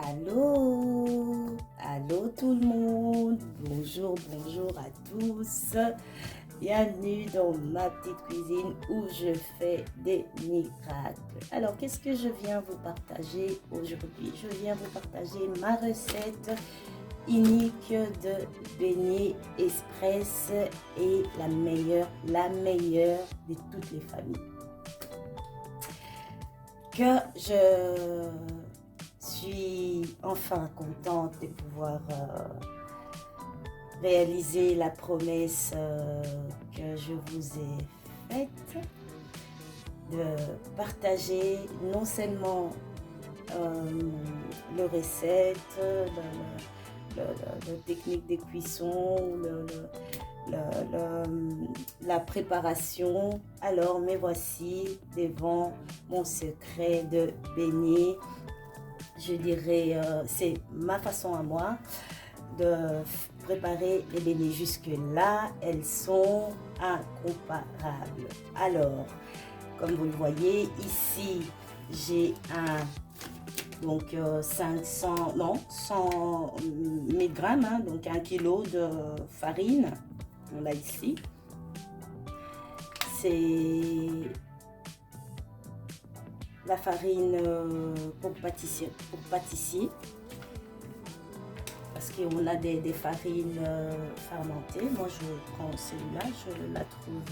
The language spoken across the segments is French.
Allô, allô tout le monde, bonjour, bonjour à tous, bienvenue dans ma petite cuisine où je fais des miracles. Alors qu'est-ce que je viens vous partager aujourd'hui? Je viens vous partager ma recette unique de beignets express et la meilleure de toutes les familles. Que je suis enfin contente de pouvoir réaliser la promesse que je vous ai faite de partager non seulement les recettes, la technique de cuisson, la préparation. Alors me voici devant mon secret de beignets. Je dirais c'est ma façon à moi de préparer les beignets. Jusque là elles sont incomparables. Alors comme vous le voyez ici, j'ai donc 100 000 grammes, hein, donc 1 kg de farine. On l'a ici. C'est la farine pour pâtissier, parce qu'on a des farines fermentées. Moi je prends celle-là, je la trouve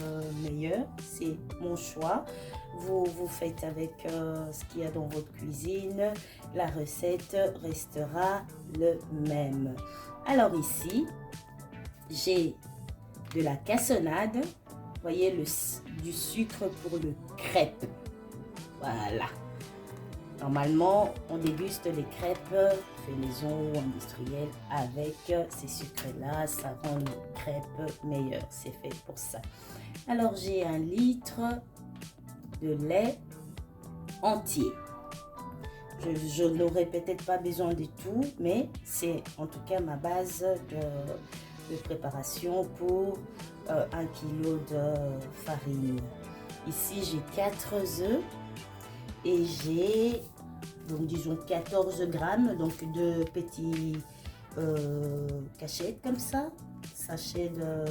meilleure, c'est mon choix. Vous faites avec ce qu'il y a dans votre cuisine, la recette restera le même. Alors ici j'ai de la cassonade, vous voyez, du sucre pour le crêpe. Voilà. Normalement, on déguste les crêpes fait maison ou industrielles avec ces sucres-là. Ça rend les crêpes meilleures. C'est fait pour ça. Alors, j'ai 1 litre de lait entier. Je n'aurais peut-être pas besoin de tout, mais c'est en tout cas ma base de préparation pour 1 kg de farine. Ici, j'ai 4 œufs. Et j'ai, donc disons 14 grammes, donc de petits cachettes comme ça, sachets de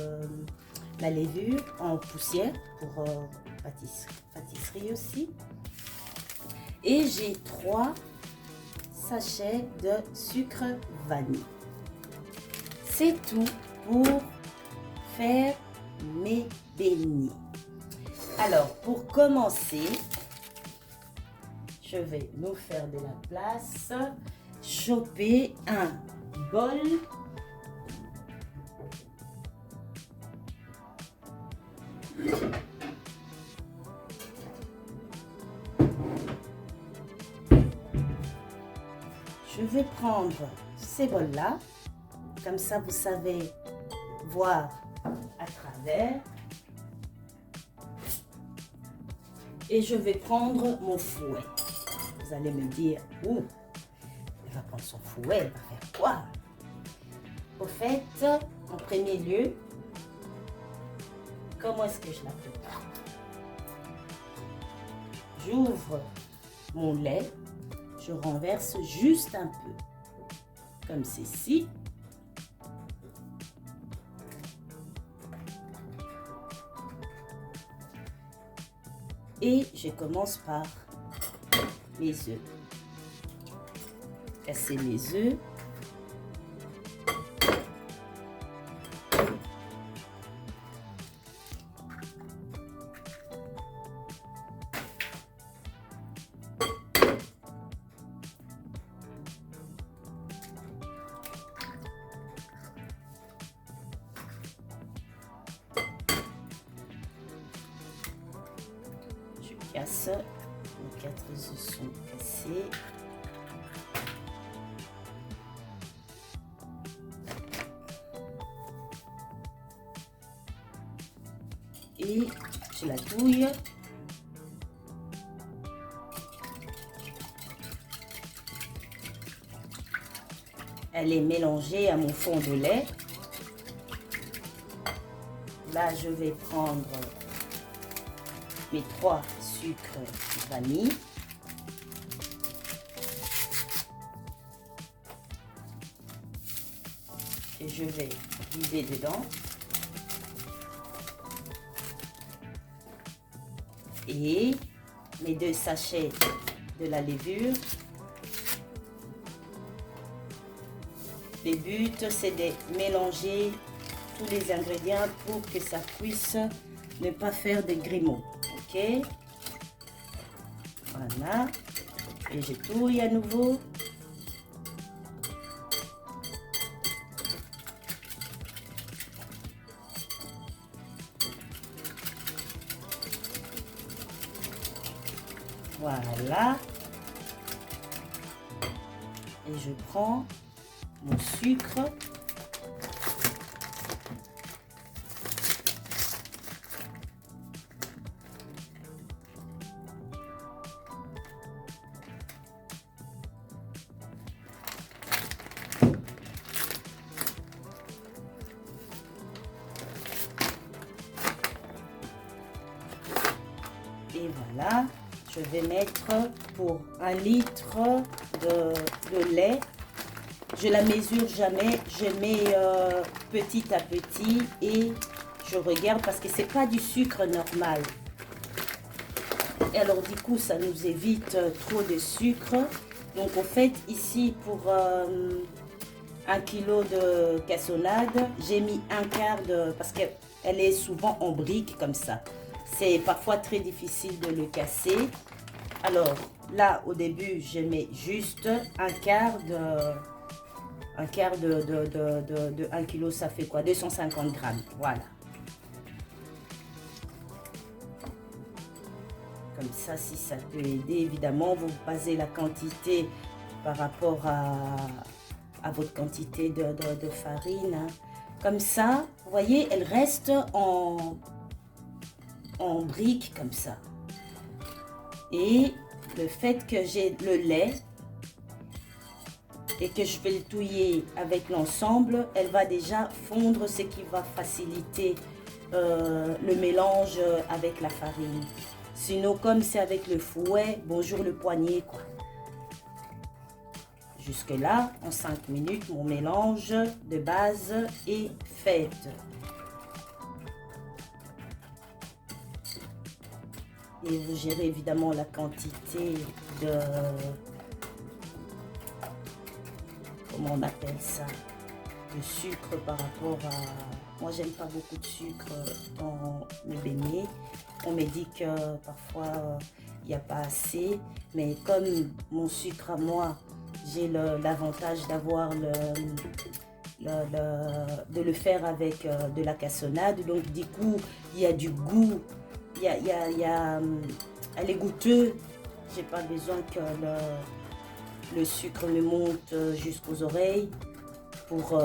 la levure en poussière pour pâtisserie aussi. Et j'ai 3 sachets de sucre vanille. C'est tout pour faire mes beignets. Alors pour commencer, je vais nous faire de la place, choper un bol. Je vais prendre ces bols-là, comme ça vous savez voir à travers. Et je vais prendre mon fouet. Vous allez me dire, oh, elle va prendre son fouet, elle va faire quoi? Au fait, en premier lieu, comment est-ce que je la prépare? J'ouvre mon lait, je renverse juste un peu, comme ceci. Et je commence par mes œufs. Casser mes œufs. Je casse. Les 4 œufs sont cassés. Et je la touille. Elle est mélangée à mon fond de lait. Là, je vais prendre mes 3 sucres vanille. je vais vider dedans. Et mes 2 sachets de la levure. Le but, c'est de mélanger tous les ingrédients pour que ça puisse ne pas faire de grumeaux. Ok? Voilà. Et je touille à nouveau. Voilà. Et je prends mon sucre. Et voilà, je vais mettre pour 1 litre de lait. Je la mesure jamais, je mets petit à petit et je regarde parce que c'est pas du sucre normal. Et alors du coup, ça nous évite trop de sucre. Donc en fait, ici pour 1 kg de cassonade, j'ai mis 1/4 de... parce qu'elle est souvent en briques comme ça. C'est parfois très difficile de le casser. Alors là, au début, je mets juste 1/4 de... 1/4 de 1 kg, ça fait quoi? 250 grammes. Voilà. Comme ça, si ça peut aider, évidemment, vous basez la quantité par rapport à votre quantité de farine. Hein. Comme ça, vous voyez, elle reste en briques comme ça. Et le fait que j'ai le lait et que je vais le touiller avec l'ensemble, elle va déjà fondre, ce qui va faciliter le mélange avec la farine. Sinon, comme c'est avec le fouet, bonjour le poignet, quoi. Jusque là, en 5 minutes, mon mélange de base est fait. Et vous gérez évidemment la quantité de... Comment on appelle ça? De sucre par rapport à... Moi, j'aime pas beaucoup de sucre dans le beignet. On me dit que parfois, il n'y a pas assez. Mais comme mon sucre à moi, j'ai l'avantage d'avoir de le faire avec de la cassonade. Donc, du coup, il y a du goût. Elle est goûteuse. J'ai pas besoin que le sucre me monte jusqu'aux oreilles pour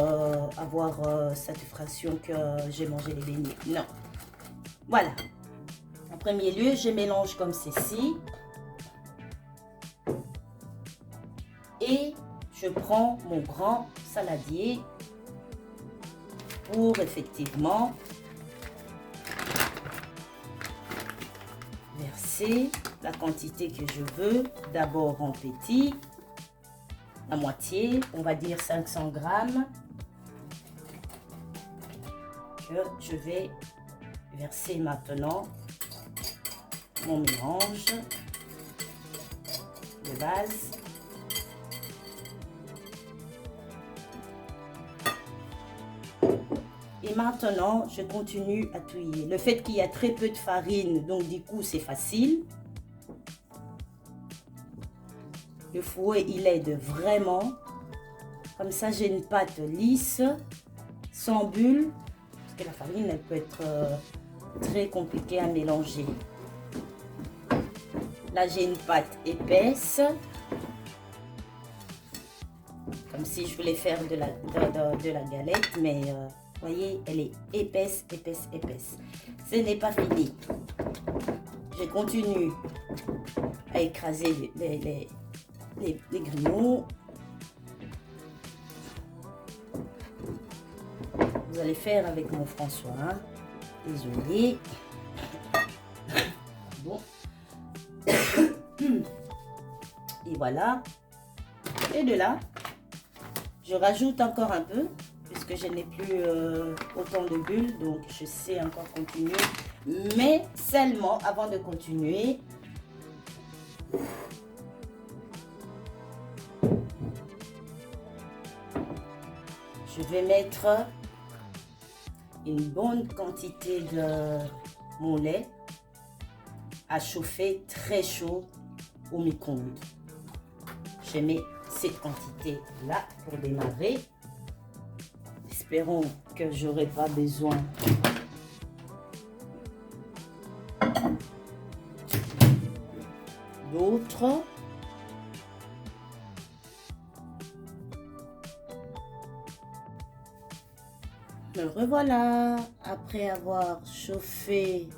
avoir satisfaction que j'ai mangé les beignets. Non. Voilà. En premier lieu, je mélange comme ceci. Et je prends mon grand saladier pour effectivement verser la quantité que je veux. D'abord en petit, la moitié, on va dire 500 grammes, que je vais verser maintenant mon mélange de base. Et maintenant, je continue à touiller. Le fait qu'il y a très peu de farine, donc du coup, c'est facile. Le fouet, il aide vraiment. Comme ça, j'ai une pâte lisse, sans bulles. Parce que la farine, elle peut être très compliquée à mélanger. Là, j'ai une pâte épaisse. Comme si je voulais faire de la galette, mais... vous voyez, elle est épaisse, épaisse, épaisse. Ce n'est pas fini. Je continue à écraser les grumeaux. Vous allez faire avec mon François. Hein? Désolée. Bon. Et voilà. Et de là, je rajoute encore un peu. puisque je n'ai plus autant de bulles, donc je sais encore continuer. Mais seulement, avant de continuer, je vais mettre une bonne quantité de mon lait à chauffer très chaud au micro-ondes. Je mets cette quantité là pour démarrer. Espérons que j'aurai pas besoin d'autres. Me revoilà après avoir chauffé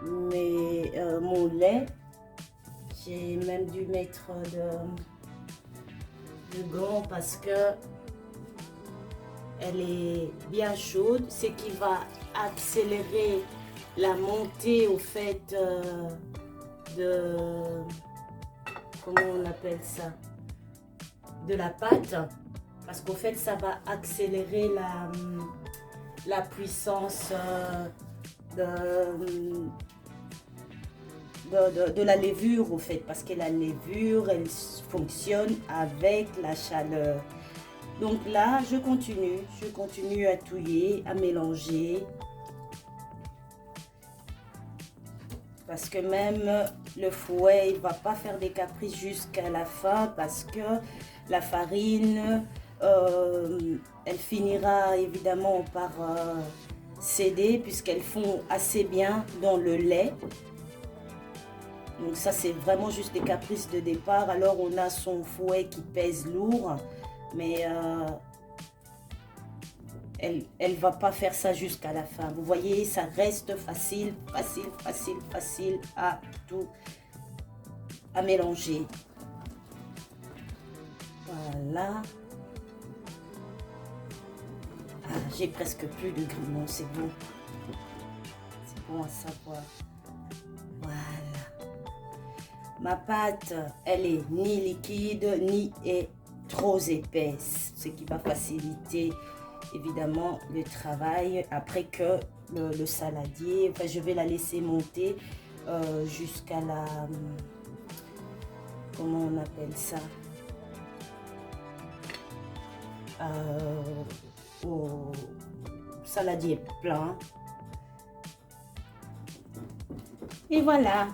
mon lait. J'ai même dû mettre de gants parce que elle est bien chaude, ce qui va accélérer la montée au fait de, comment on appelle ça, de la pâte, parce qu'au fait ça va accélérer la puissance de la levure au fait, parce que la levure elle fonctionne avec la chaleur. Donc là je continue à touiller, à mélanger, parce que même le fouet il va pas faire des caprices jusqu'à la fin, parce que la farine elle finira évidemment par céder, puisqu'elles font assez bien dans le lait. Donc ça c'est vraiment juste des caprices de départ. Alors on a son fouet qui pèse lourd, mais elle va pas faire ça jusqu'à la fin. Vous voyez, ça reste facile à mélanger. Voilà. Ah, j'ai presque plus de grumeaux, c'est bon. C'est bon à savoir. Voilà. Ma pâte, elle est ni liquide, ni est trop épaisse, ce qui va faciliter évidemment le travail après que le saladier, enfin je vais la laisser monter jusqu'à la, comment on appelle ça, au saladier plein. Et voilà,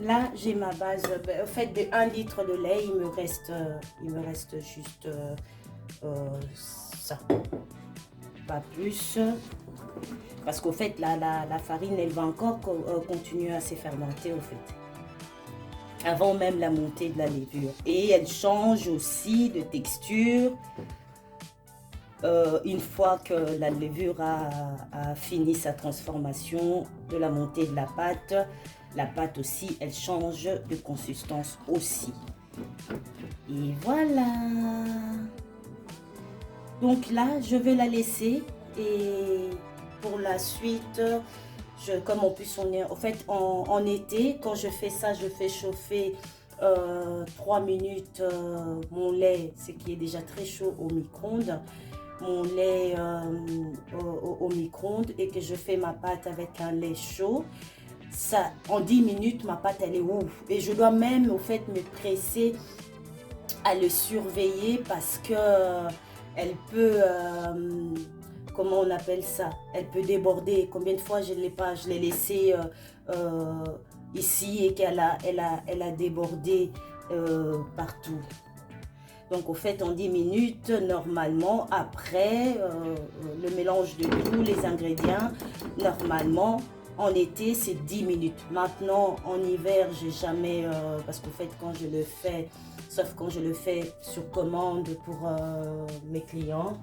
là j'ai ma base. En fait, de 1 litre de lait, il me reste juste ça, pas plus, parce qu'au fait la farine elle va encore continuer à se fermenter au fait, avant même la montée de la levure, et elle change aussi de texture une fois que la levure a fini sa transformation de la montée de la pâte aussi elle change de consistance aussi. Et voilà, donc là je vais la laisser, et pour la suite comme en plus on est en fait en été, quand je fais ça, je fais chauffer 3 minutes mon lait, ce qui est déjà très chaud au micro-ondes, mon lait au micro-ondes, et que je fais ma pâte avec un lait chaud. Ça, en 10 minutes, ma pâte elle est ouf. Et je dois même au fait me presser à le surveiller, parce que elle peut, comment on appelle ça, elle peut déborder. Combien de fois je l'ai laissé ici et qu'elle a débordé partout. Donc au fait en 10 minutes, normalement, après le mélange de tous les ingrédients, normalement en été c'est 10 minutes. Maintenant en hiver, j'ai jamais, parce qu'au fait quand je le fais, sauf quand je le fais sur commande pour mes clients,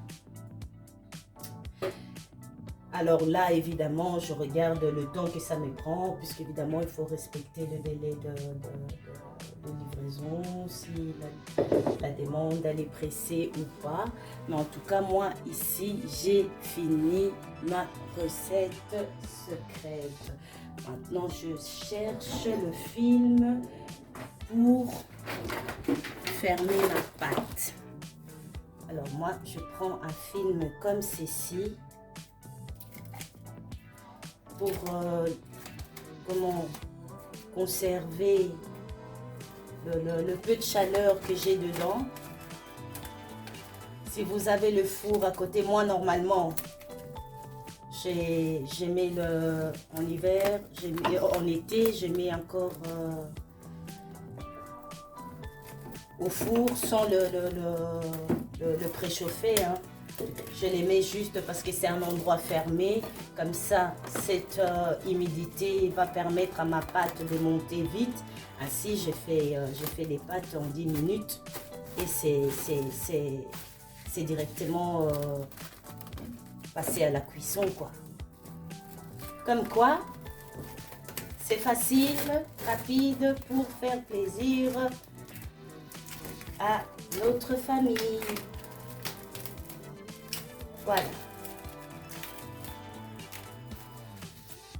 alors là évidemment je regarde le temps que ça me prend, puisqu'évidemment il faut respecter le délai de livraison, si la demande elle est pressée ou pas. Mais en tout cas moi ici j'ai fini ma recette secrète. Maintenant je cherche le film pour fermer ma pâte. Alors moi, je prends un film comme ceci pour comment conserver le peu de chaleur que j'ai dedans. Si vous avez le four à côté, moi normalement, j'ai mis en hiver, en été, je mets encore au four sans le préchauffer. Hein. Je les mets juste parce que c'est un endroit fermé. Comme ça, cette humidité va permettre à ma pâte de monter vite. Ainsi, je fais les pâtes en 10 minutes et c'est directement passer à la cuisson, quoi. Comme quoi, c'est facile, rapide pour faire plaisir à notre famille. Voilà.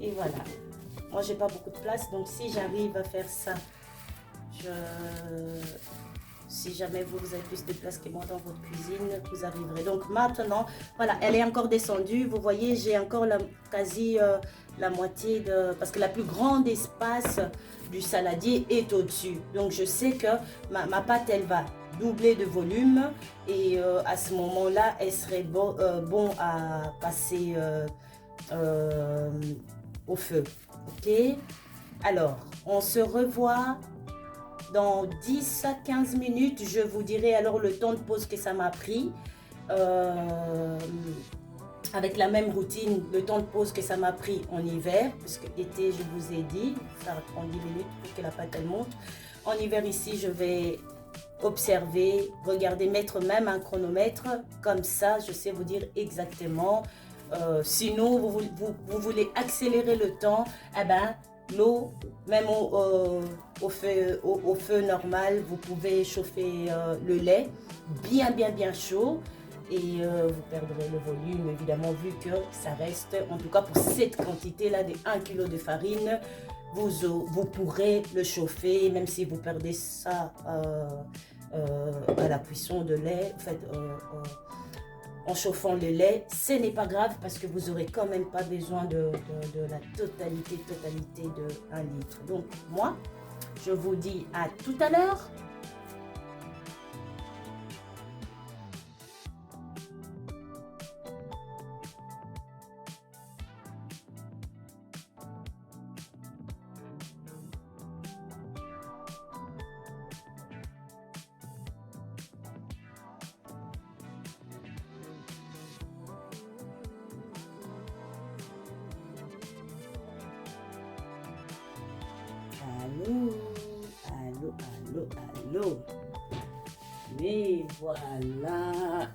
Et voilà. Moi, j'ai pas beaucoup de place, donc si j'arrive à faire ça, si jamais vous avez plus de place que moi dans votre cuisine, vous arriverez. Donc maintenant, voilà, elle est encore descendue. Vous voyez, j'ai encore quasi la moitié de... Parce que la plus grande espace du saladier est au-dessus. Donc je sais que ma pâte, elle va doubler de volume. Et à ce moment-là, elle serait bon à passer au feu. Ok? Alors, on se revoit dans 10 à 15 minutes. Je vous dirai alors le temps de pause que ça m'a pris. Avec la même routine, le temps de pause que ça m'a pris en hiver. Parce que l'été, je vous ai dit, ça prend 10 minutes pour que la pâte elle monte. En hiver ici, je vais observer, regarder, mettre même un chronomètre. Comme ça, je sais vous dire exactement. Sinon, vous voulez accélérer le temps, eh ben, l'eau, même au feu normal, vous pouvez chauffer le lait bien chaud et vous perdrez le volume évidemment vu que ça reste, en tout cas pour cette quantité là de 1 kg de farine, vous pourrez le chauffer même si vous perdez ça à la cuisson de lait, en fait, en chauffant le lait, ce n'est pas grave parce que vous n'aurez quand même pas besoin de la totalité de 1 litre. Donc moi, je vous dis à tout à l'heure. Allô. Mais voilà.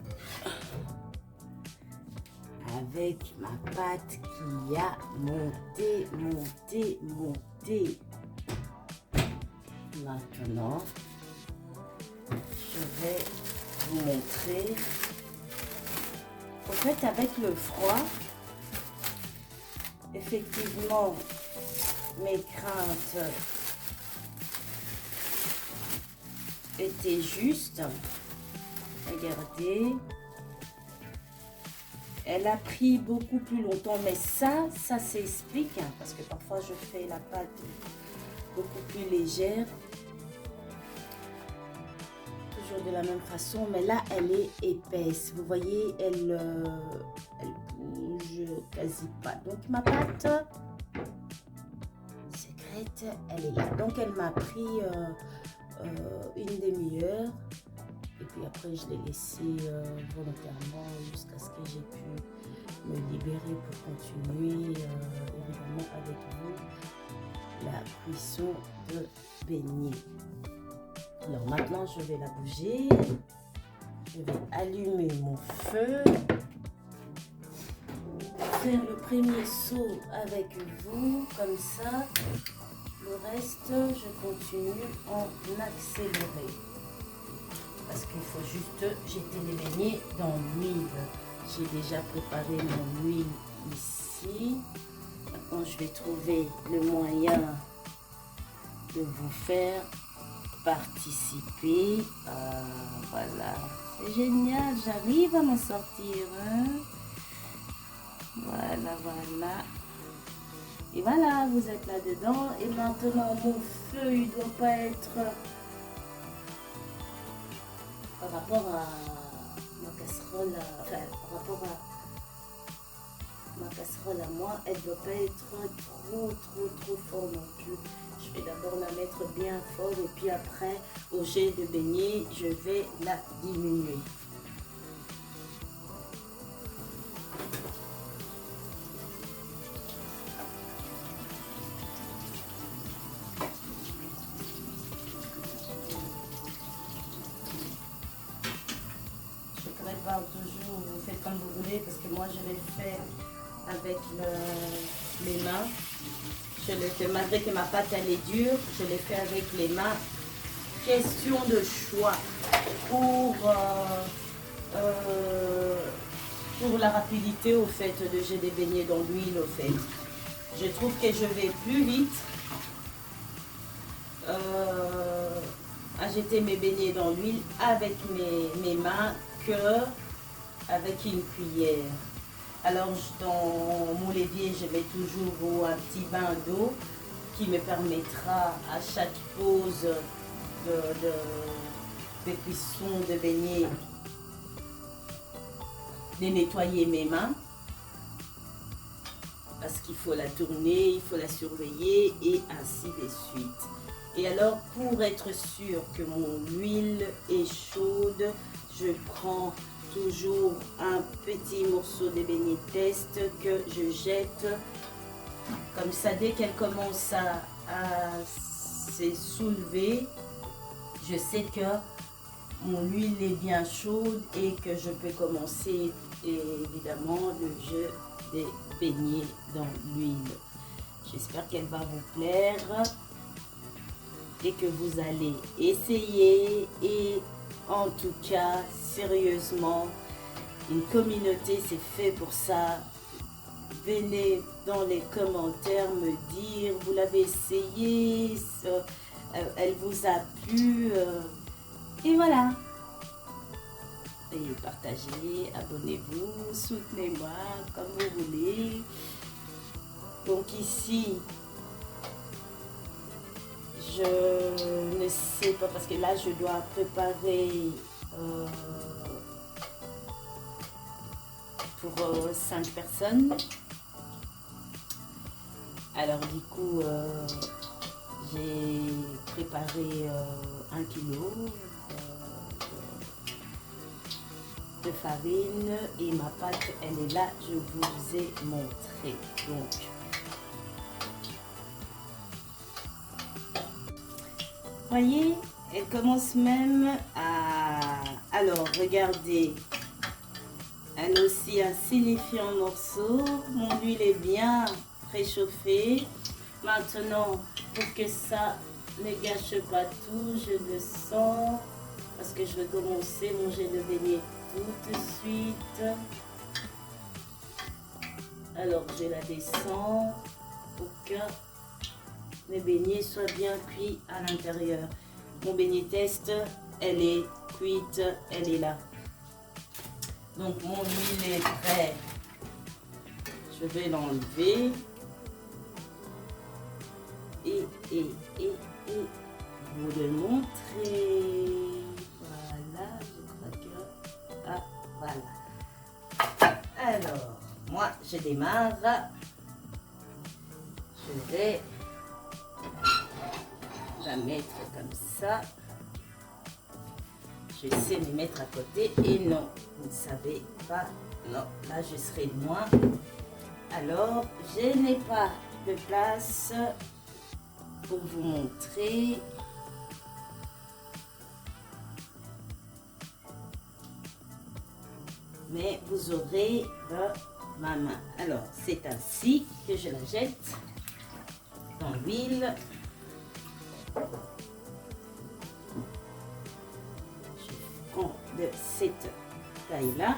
Avec ma pâte qui a monté. Maintenant, je vais vous montrer. En fait, avec le froid, effectivement, mes craintes étaient justes. Regardez. Elle a pris beaucoup plus longtemps, mais ça s'explique, hein, parce que parfois je fais la pâte beaucoup plus légère. Toujours de la même façon, mais là elle est épaisse. Vous voyez, elle bouge quasi pas. Donc ma pâte secrète, elle est là. Donc elle m'a pris une demi-heure. Et puis après, je l'ai laissé volontairement jusqu'à ce que j'ai pu me libérer pour continuer, évidemment, avec vous, la cuisson de beignets. Alors maintenant, je vais la bouger. Je vais allumer mon feu. Faire le premier saut avec vous, comme ça. Le reste, je continue en accéléré. Parce qu'il faut juste jeter les beignets dans l'huile. J'ai déjà préparé mon huile ici. Maintenant, je vais trouver le moyen de vous faire participer. Voilà. C'est génial, j'arrive à m'en sortir. Hein? Voilà, voilà. Et voilà, vous êtes là-dedans. Et maintenant, mon feu, il ne doit pas être par rapport à ma casserole, enfin, par rapport à ma casserole à moi, elle ne doit pas être trop fort non plus. Je vais d'abord la mettre bien fort et puis après, au jet de beignet, je vais la diminuer. Toujours, vous faites comme vous voulez parce que moi je l'ai fait avec les mains. Je l'ai fait malgré que ma pâte elle est dure, je l'ai fait avec les mains. Question de choix pour la rapidité au fait de j'ai des beignets dans l'huile au fait. Je trouve que je vais plus vite à jeter mes beignets dans l'huile avec mes mains que avec une cuillère. Alors dans mon évier, je mets toujours un petit bain d'eau qui me permettra à chaque pause de cuisson de beignets de nettoyer mes mains. Parce qu'il faut la tourner, il faut la surveiller et ainsi de suite. Et alors pour être sûr que mon huile est chaude, je prends toujours un petit morceau de beignet test que je jette comme ça. Dès qu'elle commence à se soulever, je sais que mon huile est bien chaude et que je peux commencer évidemment le jeu des beignets dans l'huile. J'espère qu'elle va vous plaire et que vous allez essayer. Et en tout cas, sérieusement, une communauté c'est fait pour ça. Venez dans les commentaires me dire, vous l'avez essayé, elle vous a plu, et voilà. Et partagez, abonnez-vous, soutenez-moi comme vous voulez. Donc ici, je ne sais pas parce que là je dois préparer pour 5 personnes. Alors du coup, j'ai préparé 1 kilo de farine et ma pâte elle est là, je vous ai montré. Donc voyez, elle commence même à... Alors, regardez. Elle a aussi un signifiant morceau. Mon huile est bien préchauffée. Maintenant, pour que ça ne gâche pas tout, je le sens. Parce que je vais commencer mon jet de beignet tout de suite. Alors, je la descends pour que les beignets soient bien cuits à l'intérieur. Mon beignet test, elle est cuite, elle est là. Donc mon huile est prête. Je vais l'enlever. Et vous le montrer. Voilà, je crois que... Ah, voilà. Alors, moi, je démarre. Je vais la mettre comme ça. Je sais me mettre à côté et non, vous ne savez pas, non, là je serai loin. Alors, je n'ai pas de place pour vous montrer. Mais vous aurez ma main. Alors, c'est ainsi que je la jette dans l'huile. De cette taille-là.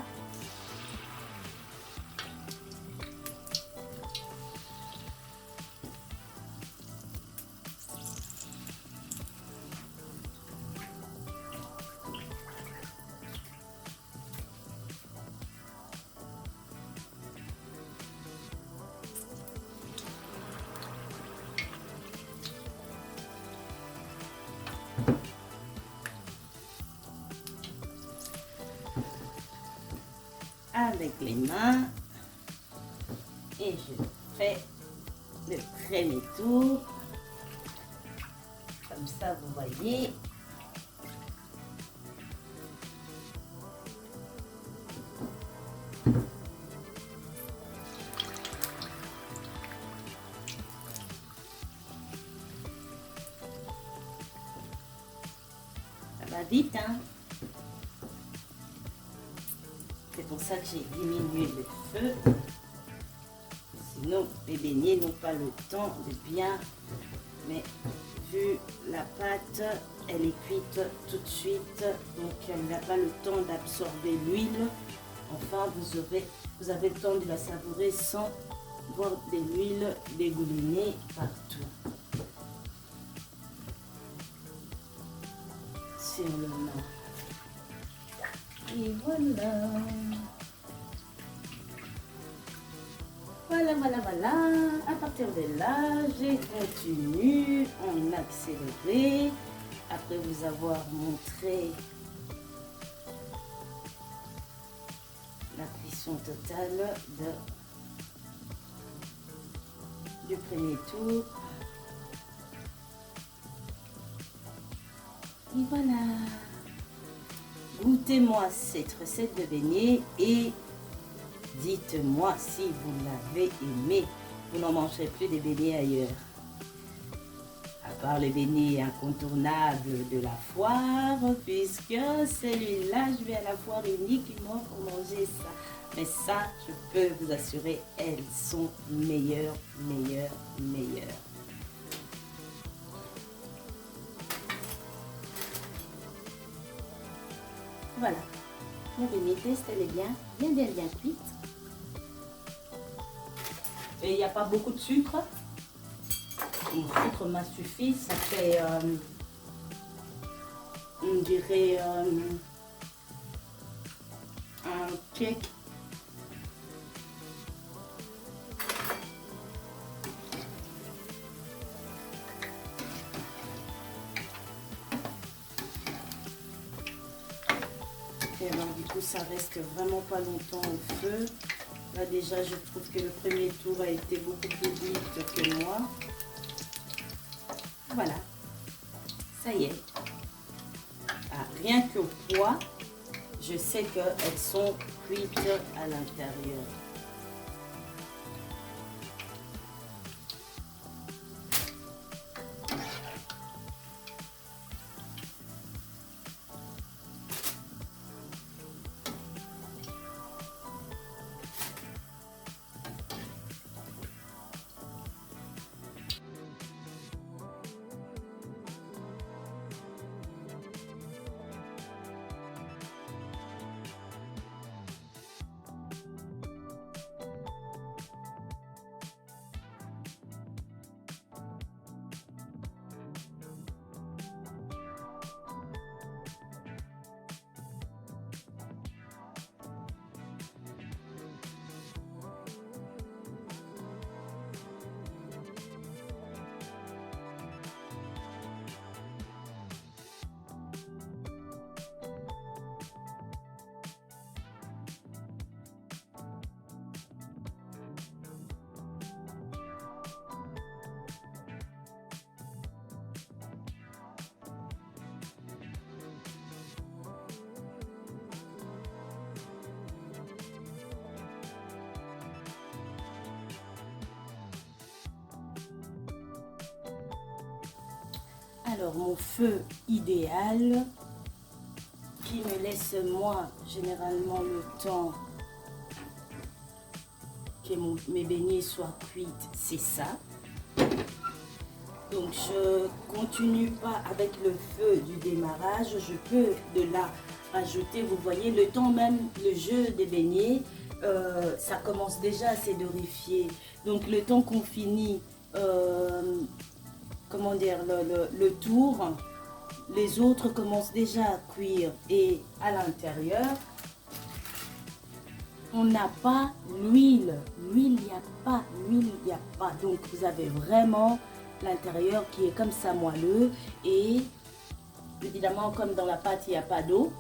avec les mains et je fais le premier tour. Comme ça, vous voyez. Ça va vite, hein? C'est pour ça que j'ai diminué le feu. Sinon, les beignets n'ont pas le temps de bien. Mais vu la pâte, elle est cuite tout de suite. Donc, elle n'a pas le temps d'absorber l'huile. Enfin, vous avez le temps de la savourer sans voir de l'huile dégoulinée partout. Sur le main. Et voilà. Voilà. À partir de là, je continue en accéléré. Après vous avoir montré la cuisson totale du premier tour. Et voilà. Goûtez-moi cette recette de beignets et dites-moi si vous l'avez aimé. Vous n'en mangerez plus des beignets ailleurs. À part les beignets incontournables de la foire, puisque celui-là, je vais à la foire uniquement pour manger ça. Mais ça, je peux vous assurer, elles sont meilleures. Voilà. Mon beignet test, elle est bien cuite. Et il n'y a pas beaucoup de sucre. Le sucre m'a suffi. Ça fait, on dirait, un cake. Et alors du coup, ça reste vraiment pas longtemps au feu. Là déjà, je trouve que le premier tour a été beaucoup plus vite que moi. Voilà, ça y est. Ah, rien qu'au poids, je sais qu'elles sont cuites à l'intérieur. Alors, mon feu idéal, qui me laisse moi généralement le temps que mes beignets soient cuits, c'est ça. Donc, je continue pas avec le feu du démarrage. Je peux de là rajouter, vous voyez, le temps même, le jeu des beignets, ça commence déjà à s'édorifier. Donc, le temps qu'on finit, comment dire, le tour, les autres commencent déjà à cuire. Et à l'intérieur, on n'a pas l'huile. L'huile, il n'y a pas. L'huile, il n'y a pas. Donc, vous avez vraiment l'intérieur qui est comme ça moelleux. Et évidemment, comme dans la pâte, il n'y a pas d'eau.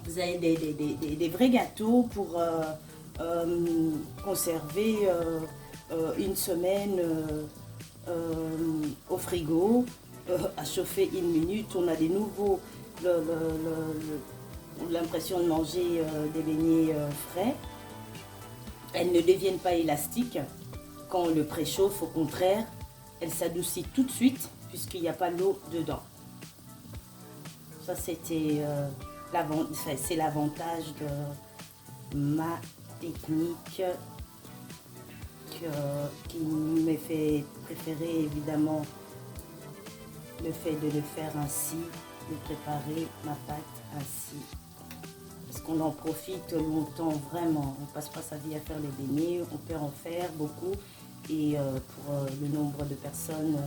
Vous avez des vrais gâteaux pour conserver une semaine au frigo, à chauffer 1 minute. On a des nouveaux, l'impression de manger des beignets frais. Elles ne deviennent pas élastiques quand on le préchauffe, au contraire, elle s'adoucit tout de suite puisqu'il n'y a pas l'eau dedans. Ça, c'était c'est l'avantage de ma technique qui me fait préférer évidemment le fait de le faire ainsi, de préparer ma pâte ainsi. Parce qu'on en profite longtemps vraiment. On ne passe pas sa vie à faire les beignets, on peut en faire beaucoup. Et pour le nombre de personnes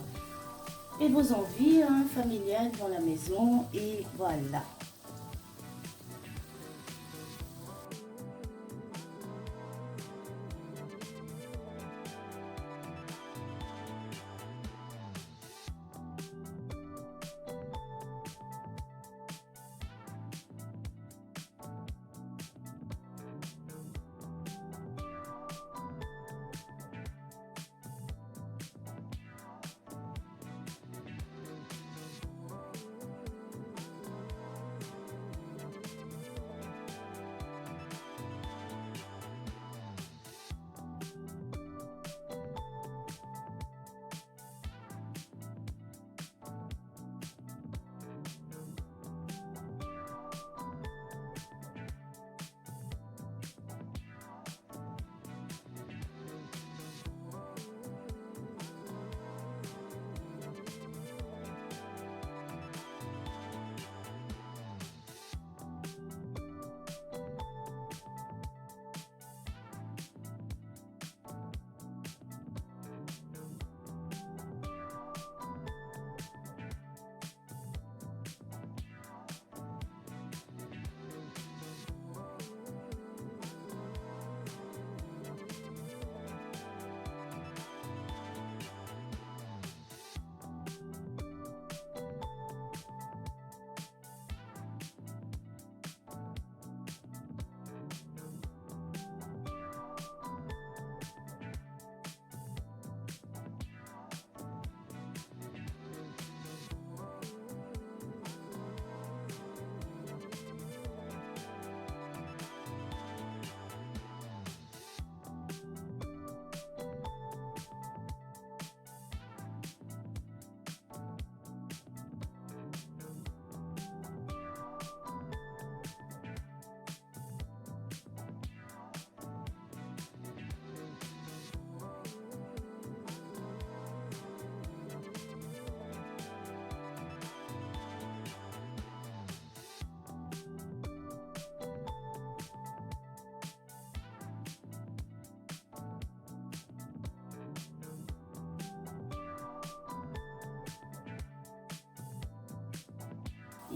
et vos envies familiales dans la maison. Et voilà.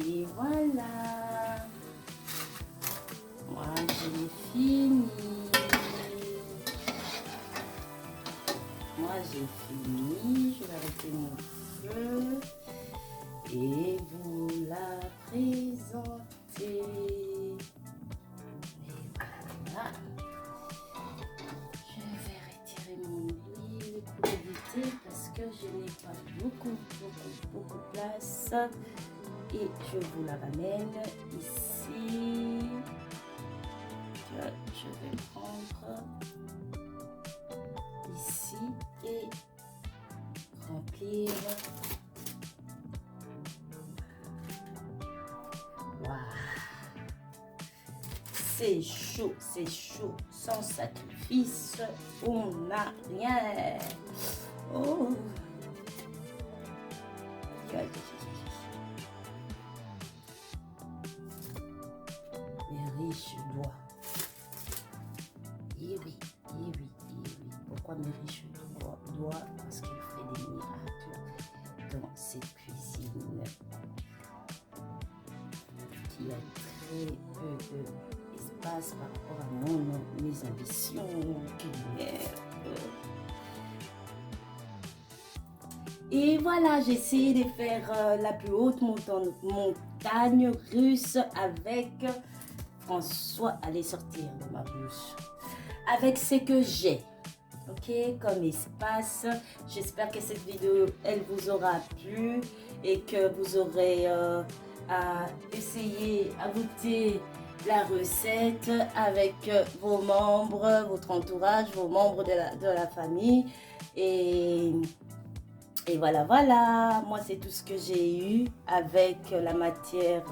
Et voilà, moi j'ai fini. Je vais arrêter mon feu et vous la présenter. Et voilà. Je vais retirer mon huile pour éviter parce que je n'ai pas beaucoup de place. Et je vous la ramène ici. Je vais prendre ici et remplir. Waouh! C'est chaud, sans sacrifice, on n'a rien. Oh! Riche doit. Et oui. Pourquoi mes riches doit? Parce qu'il fait des miracles dans cette cuisine qui a très peu d'espace par rapport à mes ambitions culinaires. Et voilà, j'ai essayé de faire la plus haute montagne russe avec François allait sortir de ma bouche. Avec ce que j'ai, ok, comme espace. J'espère que cette vidéo, elle vous aura plu et que vous aurez à essayer, à goûter la recette avec vos membres, votre entourage, vos membres de la famille. Et voilà, voilà. Moi, c'est tout ce que j'ai eu avec la matière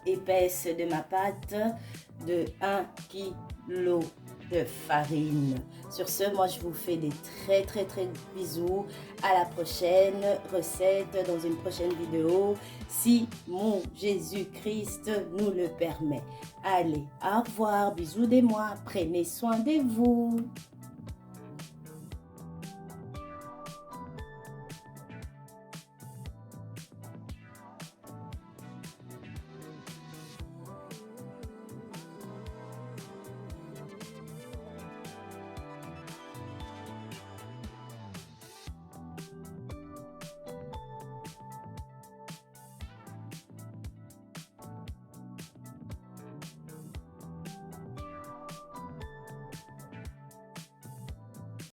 épaisse de ma pâte de 1 kg de farine. Sur ce, moi je vous fais des très bisous. À la prochaine recette, dans une prochaine vidéo, si mon Jésus-Christ nous le permet. Allez, au revoir, bisous de moi, prenez soin de vous.